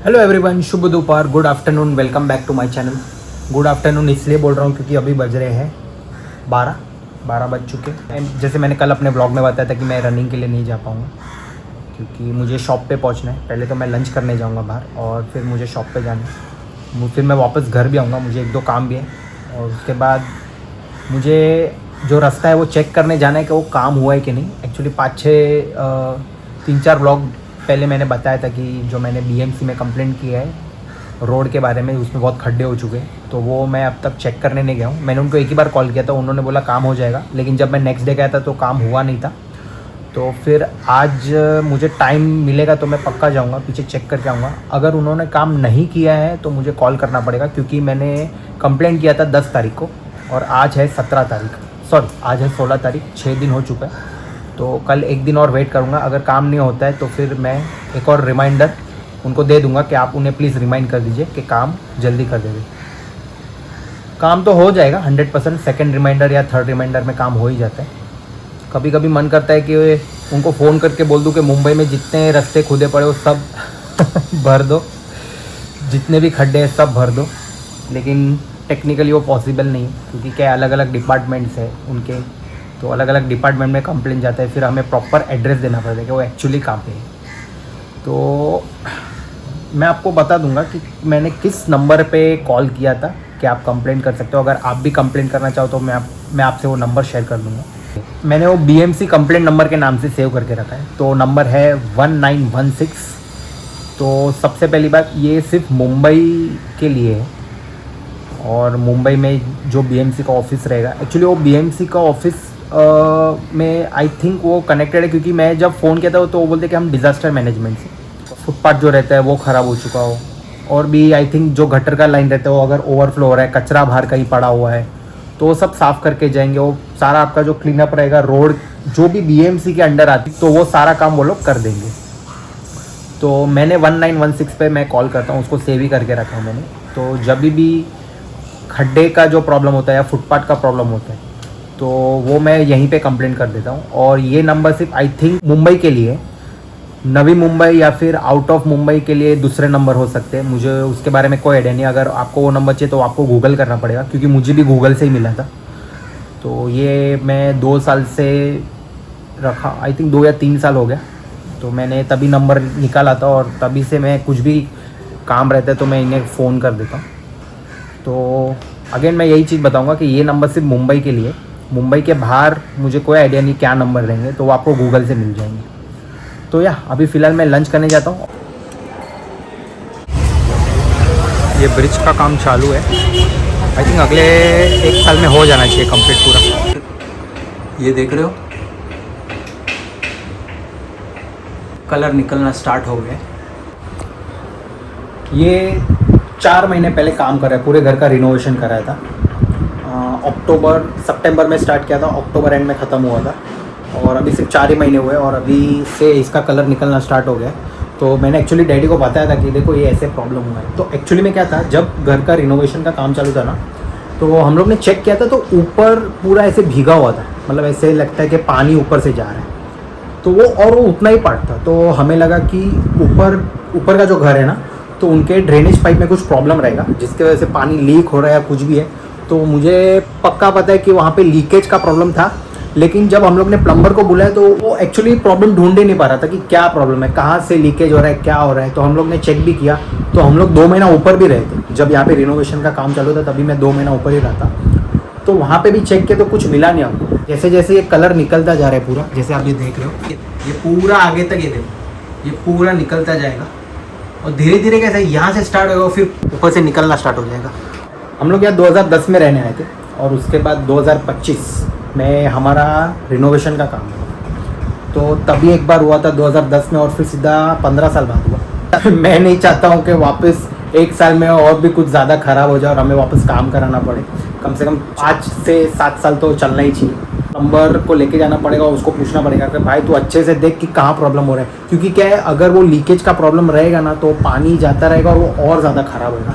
Hello everyone, शुभ दोपहर, good afternoon, welcome back to my channel. Good afternoon इसलिए बोल रहा हूँ क्योंकि अभी बज रहे हैं 12 बज चुके हैं। जैसे मैंने कल अपने ब्लॉग में बताया था कि मैं रनिंग के लिए नहीं जा पाऊँगा क्योंकि मुझे शॉप पे पहुँचना है। पहले तो मैं लंच करने जाऊँगा बाहर और फिर मुझे शॉप पे जाना है। फिर मैं वापस घर भी आऊँगा, मुझे 1-2 काम भी है और उसके बाद मुझे जो रास्ता है वो चेक करने जाना है कि वो काम हुआ है कि नहीं। एक्चुअली 3-4 ब्लॉग पहले मैंने बताया था कि जो मैंने बीएमसी में कंप्लेंट किया है रोड के बारे में, उसमें बहुत खड्डे हो चुके हैं, तो वो मैं अब तक चेक करने नहीं गया हूँ। मैंने उनको एक ही बार कॉल किया था, उन्होंने बोला काम हो जाएगा, लेकिन जब मैं नेक्स्ट डे गया था तो काम हुआ नहीं था। तो फिर आज मुझे टाइम मिलेगा तो मैं पक्का जाऊँगा, पीछे चेक करके आऊँगा। अगर उन्होंने काम नहीं किया है तो मुझे कॉल करना पड़ेगा क्योंकि मैंने कंप्लेंट किया था 10 तारीख को और आज है 17 तारीख, सॉरी आज है 16 तारीख, 6 दिन हो चुका है। तो कल एक दिन और वेट करूँगा। अगर काम नहीं होता है तो फिर मैं एक और रिमाइंडर उनको दे दूँगा कि आप उन्हें प्लीज़ रिमाइंड कर दीजिए कि काम जल्दी कर देंगे। काम तो हो जाएगा 100%, सेकंड रिमाइंडर या थर्ड रिमाइंडर में काम हो ही जाता है। कभी कभी मन करता है कि उनको फ़ोन करके बोल दूँ कि मुंबई में जितने रास्ते खुदे पड़े वो सब भर दो, जितने भी खड्डे हैं सब भर दो, लेकिन टेक्निकली वो पॉसिबल नहीं है क्योंकि क्या अलग अलग डिपार्टमेंट्स है उनके, तो अलग अलग डिपार्टमेंट में कंप्लेंट जाता है, फिर हमें प्रॉपर एड्रेस देना पड़ता है कि वो एक्चुअली कहाँ पे है। तो मैं आपको बता दूंगा कि मैंने किस नंबर पे कॉल किया था कि आप कंप्लेंट कर सकते हो। अगर आप भी कंप्लेंट करना चाहो तो मैं आपसे वो नंबर शेयर कर दूंगा। मैंने वो बीएमसी कंप्लेंट नंबर के नाम से सेव करके रखा है, तो नंबर है 1916। तो सबसे पहली बात, ये सिर्फ मुंबई के लिए है और मुंबई में जो बीएमसी का ऑफिस रहेगा, एक्चुअली वो बीएमसी का ऑफिस में आई थिंक वो कनेक्टेड है क्योंकि मैं जब फ़ोन किया था तो वो बोलते कि हम डिज़ास्टर मैनेजमेंट से, फुटपाथ जो रहता है वो ख़राब हो चुका हो और भी आई थिंक जो गटर का लाइन रहता है वो अगर ओवरफ्लो हो रहा है, कचरा बाहर कहीं पड़ा हुआ है तो वो सब साफ़ करके जाएंगे। वो सारा आपका जो क्लीन अप रहेगा, रोड जो भी बीएमसी के अंडर आती तो वो सारा काम वो लोग कर देंगे। तो मैंने 1916 पे मैं कॉल करता हूँ, उसको सेव ही करके रखा है मैंने। तो जब भी खड्डे का जो प्रॉब्लम होता है या फुटपाथ का प्रॉब्लम होता है तो वो मैं यहीं पे कंप्लेंट कर देता हूँ। और ये नंबर सिर्फ आई थिंक मुंबई के लिए, नवी मुंबई या फिर आउट ऑफ मुंबई के लिए दूसरे नंबर हो सकते हैं, मुझे उसके बारे में कोई आइडिया नहीं। अगर आपको वो नंबर चाहिए तो आपको गूगल करना पड़ेगा क्योंकि मुझे भी गूगल से ही मिला था। तो ये मैं 2 साल से रखा, आई थिंक 2 या 3 साल हो गया, तो मैंने तभी नंबर निकाला था और तभी से मैं कुछ भी काम रहता है तो मैं इन्हें फ़ोन कर देता हूँ। तो अगेन मैं यही चीज़ बताऊँगा कि ये नंबर सिर्फ मुंबई के लिए, मुंबई के बाहर मुझे कोई आइडिया नहीं क्या नंबर रहेंगे, तो वो आपको गूगल से मिल जाएंगे। तो अभी फ़िलहाल मैं लंच करने जाता हूँ। ये ब्रिज का काम चालू है, आई थिंक अगले 1 साल में हो जाना चाहिए कंप्लीट पूरा। ये देख रहे हो कलर निकलना स्टार्ट हो गया। ये 4 महीने पहले काम कर रहा है, पूरे घर का रिनोवेशन कराया था। सितंबर में स्टार्ट किया था, अक्टूबर एंड में ख़त्म हुआ था और अभी सिर्फ 4 ही महीने हुए और अभी से इसका कलर निकलना स्टार्ट हो गया। तो मैंने एक्चुअली डैडी को बताया था कि देखो ये ऐसे प्रॉब्लम हुआ है। तो एक्चुअली में क्या था, जब घर का रिनोवेशन का काम चालू था ना, तो हम लोग ने चेक किया था तो ऊपर पूरा ऐसे भीगा हुआ था, मतलब ऐसे लगता है कि पानी ऊपर से जा रहा है। तो वो उतना ही पार्ट था, तो हमें लगा कि ऊपर का जो घर है ना, तो उनके ड्रेनेज पाइप में कुछ प्रॉब्लम रहेगा जिसकी वजह से पानी लीक हो रहा है या कुछ भी है। तो मुझे पक्का पता है कि वहाँ पे लीकेज का प्रॉब्लम था, लेकिन जब हम लोग ने प्लम्बर को बुलाया तो वो एक्चुअली प्रॉब्लम ढूंढ ही नहीं पा रहा था कि क्या प्रॉब्लम है, कहाँ से लीकेज हो रहा है, क्या हो रहा है। तो हम लोग ने चेक भी किया, तो हम लोग 2 महीना ऊपर भी रहे थे। जब यहाँ पे रिनोवेशन का काम चालू था तभी मैं 2 महीना ऊपर ही रहा था, तो वहाँ पे भी चेक किया तो कुछ मिला नहीं हमको। जैसे जैसे ये कलर निकलता जा रहा है पूरा, जैसे आप ये देख रहे हो, ये पूरा आगे तक ये देखो, ये पूरा निकलता जाएगा और धीरे धीरे कैसे यहाँ से स्टार्ट होगा फिर ऊपर से निकलना स्टार्ट हो जाएगा। हम लोग यहाँ 2010 में रहने आए थे और उसके बाद 2025 में हमारा रिनोवेशन का काम हुआ, तो तभी एक बार हुआ था 2010 में और फिर सीधा 15 साल बाद हुआ। मैं नहीं चाहता हूँ कि वापस 1 साल में और भी कुछ ज़्यादा ख़राब हो जाए और हमें वापस काम कराना पड़े। कम से कम 5 से 7 साल तो चलना ही चाहिए। प्लम्बर को लेके जाना पड़ेगा, उसको पूछना पड़ेगा कि भाई तू अच्छे से देख कि कहाँ प्रॉब्लम हो रहा है, क्योंकि क्या है, अगर वो लीकेज का प्रॉब्लम रहेगा ना तो पानी जाता रहेगा और वो और ज़्यादा ख़राब होगा,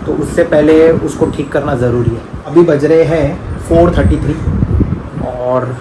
तो उससे पहले उसको ठीक करना ज़रूरी है। अभी बज रहे हैं 4:33 और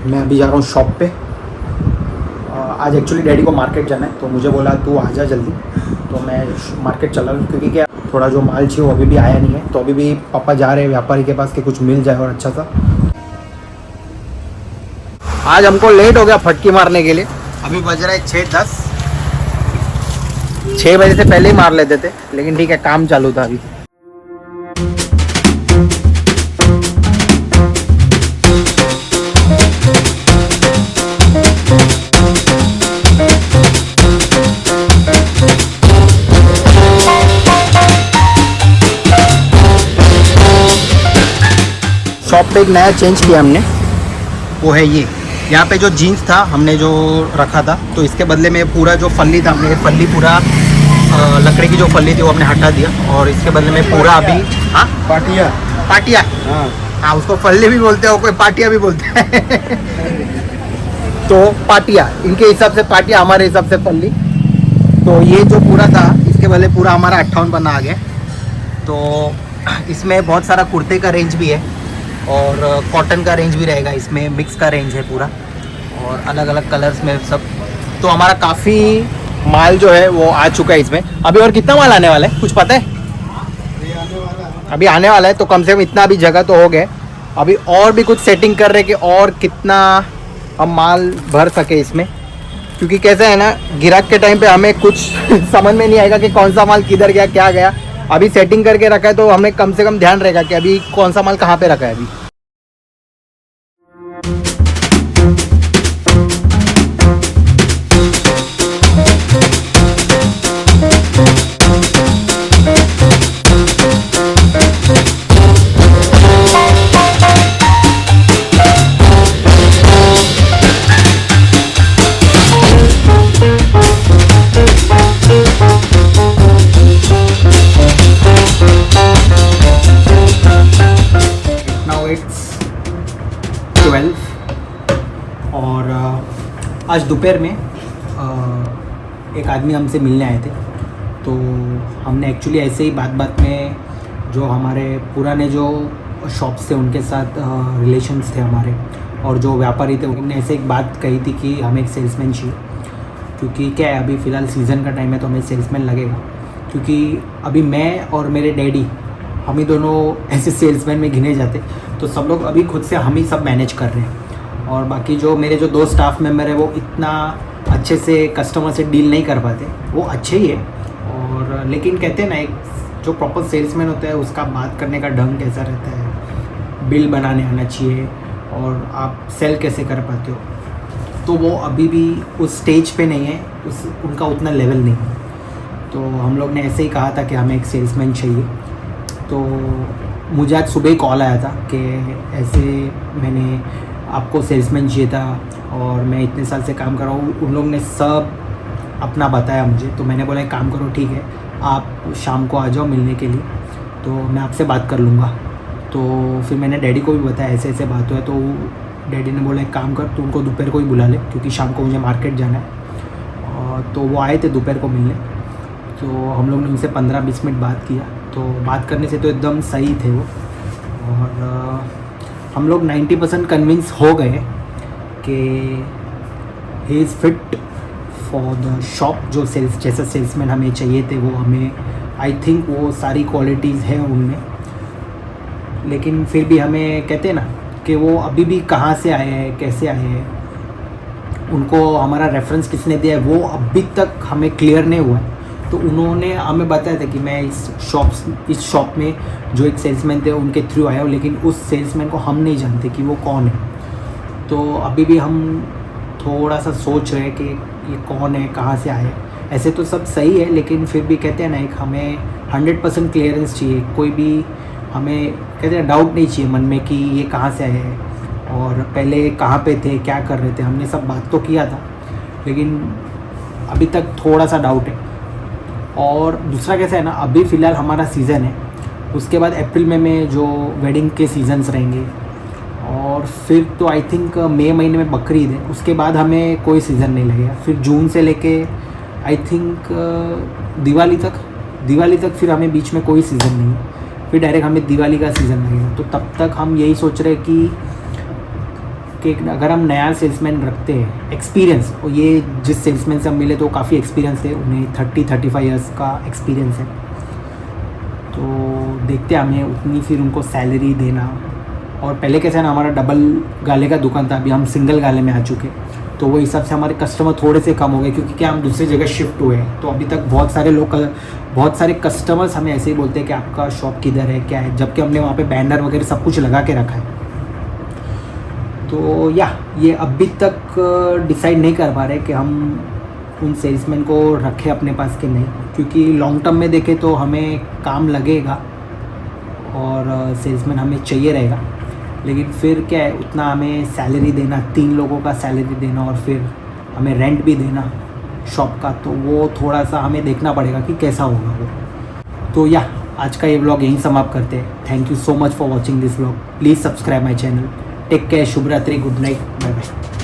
मैं अभी जा रहा हूँ शॉप पे। आज एक्चुअली डैडी को मार्केट जाना है, तो मुझे बोला तू आ जा जल्दी, तो मैं मार्केट चला हूँ, क्योंकि क्या थोड़ा जो माल चाहिए वो अभी भी आया नहीं है। तो अभी भी पापा जा रहे हैं व्यापारी के पास कि कुछ मिल जाए और अच्छा सा। आज हमको लेट हो गया फटकी मारने के लिए। अभी बज रहा है 6:10। 6 बजे से पहले ही मार लेते थे, लेकिन ठीक है काम चालू था अभी। शॉप पे एक नया चेंज किया हमने, वो है ये। यहाँ पे जो जीन्स था हमने जो रखा था, तो इसके बदले में पूरा जो फल्ली था, हमने फल्ली पूरा लकड़ी की जो फल्ली थी वो हमने हटा दिया, और इसके बदले में पूरा अभी पाटिया हाँ उसको फल्ली भी बोलते हैं और कोई पाटिया भी बोलते हैं तो पाटिया इनके हिसाब से पाटिया, हमारे हिसाब से फल्ली। तो ये जो पूरा था इसके बदले पूरा हमारा 58 बना आ गया। तो इसमें बहुत सारा कुर्ते का रेंज भी है और कॉटन का रेंज भी रहेगा, इसमें मिक्स का रेंज है पूरा, और अलग अलग कलर्स में सब। तो हमारा काफ़ी माल जो है वो आ चुका है इसमें। अभी और कितना माल आने वाला है कुछ पता है? अभी आने वाला है, तो कम से कम इतना अभी जगह तो हो गया। अभी और भी कुछ सेटिंग कर रहे कि और कितना हम माल भर सके इसमें, क्योंकि कैसा है ना, गिराक के टाइम पे हमें कुछ समझ में नहीं आएगा कि कौन सा माल किधर गया क्या गया। अभी सेटिंग करके रखा है तो हमें कम से कम ध्यान रहेगा कि अभी कौन सा माल कहाँ पे रखा है अभी। और आज दोपहर में एक आदमी हमसे मिलने आए थे। तो हमने एक्चुअली ऐसे ही बात में जो हमारे पुराने जो शॉप्स थे उनके साथ रिलेशंस थे हमारे, और जो व्यापारी थे उन्होंने ऐसे एक बात कही थी कि हमें एक सेल्समैन चाहिए, क्योंकि क्या है अभी फ़िलहाल सीज़न का टाइम है तो हमें सेल्समैन लगेगा। क्योंकि अभी मैं और मेरे डैडी हम ही दोनों ऐसे सेल्समैन में गिने जाते, तो सब लोग अभी खुद से हम ही सब मैनेज कर रहे हैं। और बाकी जो मेरे जो 2 स्टाफ मेम्बर है वो इतना अच्छे से कस्टमर से डील नहीं कर पाते, वो अच्छे ही है। और लेकिन कहते हैं ना, एक जो प्रॉपर सेल्समैन होता है उसका बात करने का ढंग कैसा रहता है, बिल बनाने आना चाहिए, और आप सेल कैसे कर पाते हो, तो वो अभी भी उस स्टेज पे नहीं है, उनका उतना लेवल नहीं है। तो हम लोग ने ऐसे ही कहा था कि हमें एक सेल्समैन चाहिए। तो मुझे आज सुबह ही कॉल आया था कि ऐसे मैंने आपको सेल्समैन चाहिए था और मैं इतने साल से काम कर रहा हूँ। उन लोग ने सब अपना बताया मुझे, तो मैंने बोला एक काम करो, ठीक है आप शाम को आ जाओ मिलने के लिए, तो मैं आपसे बात कर लूँगा। तो फिर मैंने डैडी को भी बताया ऐसे ऐसे बात हुआ है। तो डैडी ने बोला एक काम कर, तू उनको दोपहर को ही बुला ले, क्योंकि शाम को मुझे मार्केट जाना है। और तो वो आए थे दोपहर को मिलने। तो हम लोग ने उनसे 15-20 मिनट बात किया। तो बात करने से तो एकदम सही थे वो, और हम लोग 90% कन्विंस हो गए कि he is fit for the shop. जो जैसा सेल्समैन हमें चाहिए थे वो हमें, आई थिंक वो सारी क्वालिटीज़ हैं उनमें। लेकिन फिर भी हमें कहते हैं ना कि वो अभी भी कहाँ से आए हैं, कैसे आए हैं, उनको हमारा रेफरेंस किसने दिया है वो अभी तक हमें क्लियर नहीं हुआ है। तो उन्होंने हमें बताया था कि मैं इस शॉप में जो एक सेल्समैन थे उनके थ्रू आया हूँ, लेकिन उस सेल्समैन को हम नहीं जानते कि वो कौन है। तो अभी भी हम थोड़ा सा सोच रहे हैं कि ये कौन है, कहाँ से आए। ऐसे तो सब सही है, लेकिन फिर भी कहते हैं ना, एक हमें 100% क्लियरेंस चाहिए। कोई भी हमें कहते हैं डाउट नहीं चाहिए मन में कि ये कहाँ से आए हैं और पहले कहाँ पे थे, क्या कर रहे थे। हमने सब बात तो किया था, लेकिन अभी तक थोड़ा सा डाउट है। और दूसरा कैसा है ना, अभी फ़िलहाल हमारा सीज़न है, उसके बाद अप्रैल में जो वेडिंग के सीजन्स रहेंगे, और फिर तो आई थिंक मई महीने में बकरीद है, उसके बाद हमें कोई सीज़न नहीं लगेगा। फिर जून से लेके आई थिंक दिवाली तक फिर हमें बीच में कोई सीज़न नहीं है। फिर डायरेक्ट हमें दिवाली का सीज़न लगेगा। तो तब तक हम यही सोच रहे हैं कि कि अगर हम नया सेल्समैन रखते हैं, एक्सपीरियंस, और ये जिस सेल्समैन से हम मिले तो काफ़ी एक्सपीरियंस है, उन्हें 30-35 ईयर्स का एक्सपीरियंस है, तो देखते हैं हमें उतनी फिर उनको सैलरी देना। और पहले कैसे ना हमारा डबल गाले का दुकान था, अभी हम सिंगल गाले में आ चुके, तो वो हिसाब से हमारे कस्टमर थोड़े से कम हो गए, क्योंकि क्या हम दूसरी जगह शिफ्ट हुए हैं। तो अभी तक बहुत सारे कस्टमर्स हमें ऐसे ही बोलते हैं कि आपका शॉप किधर है, क्या है, जबकि हमने वहाँ पे बैनर वगैरह सब कुछ लगा के रखा है। तो ये अभी तक डिसाइड नहीं कर पा रहे कि हम उन सेल्समैन को रखें अपने पास कि नहीं, क्योंकि लॉन्ग टर्म में देखें तो हमें काम लगेगा और सेल्समैन हमें चाहिए रहेगा, लेकिन फिर क्या है, उतना हमें सैलरी देना, 3 लोगों का सैलरी देना और फिर हमें रेंट भी देना शॉप का, तो वो थोड़ा सा हमें देखना पड़ेगा कि कैसा होगा वो। तो आज का ये व्लॉग यहीं समाप्त करते हैं। Thank you so much for watching this vlog. Please subscribe my channel. Take care, शुभ रात्रि, गुड नाइट, बाय बाय।